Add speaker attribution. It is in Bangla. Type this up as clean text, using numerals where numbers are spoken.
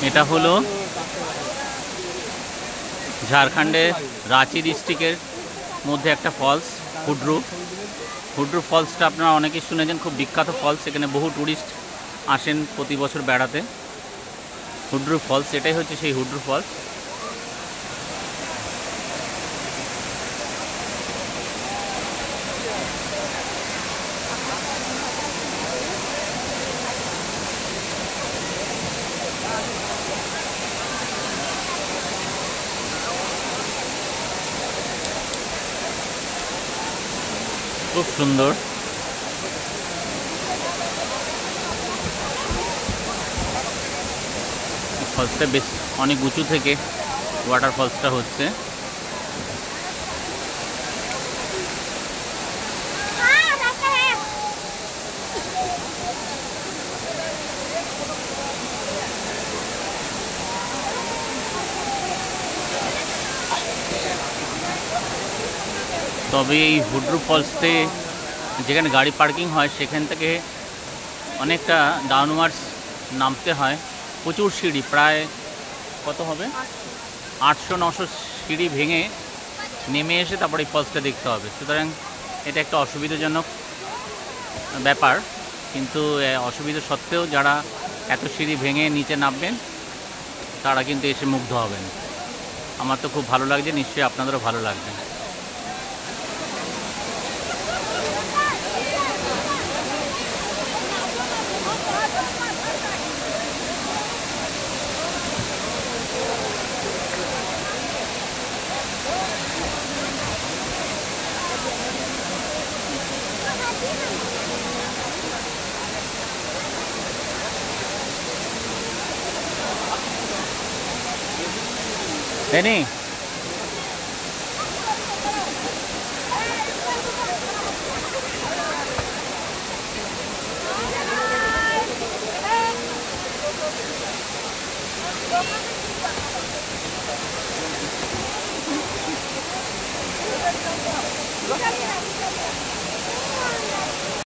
Speaker 1: এটা হলো ঝাড়খণ্ডের রাঁচি ডিস্ট্রিক্টের মধ্যে একটা ফলস, হুড্রু। হুড্রু ফলসটা আপনারা অনেকেই শুনেছেন, খুব বিখ্যাত ফলস। এখানে বহু ট্যুরিস্ট আসেন প্রতি বছর বেড়াতে। হুড্রু ফলস, এটাই হচ্ছে সেই হুড্রু ফলস। খুব সুন্দর। ফলসটা বেশ অনেক উঁচু থেকে ওয়াটার ফলসটা হচ্ছে। তবে এই হুড্রু ফলসতে যেখানে গাড়ি পার্কিং হয় সেখান থেকে অনেকটা ডাউনওয়ার্ডস নামতে হয়। প্রচুর সিঁড়ি, প্রায় কত হবে, 800-900 সিঁড়ি ভেঙে নেমে এসে তারপরে এই ফলসটা দেখতে হবে। সুতরাং এটা একটা অসুবিধাজনক ব্যাপার, কিন্তু অসুবিধা সত্ত্বেও যারা এত সিঁড়ি ভেঙে নিচে নামবেন তারা কিন্তু এসে মুগ্ধ হবেন। আমার তো খুব ভালো লাগছে, নিশ্চয়ই আপনাদেরও ভালো লাগবে। Benny. Look at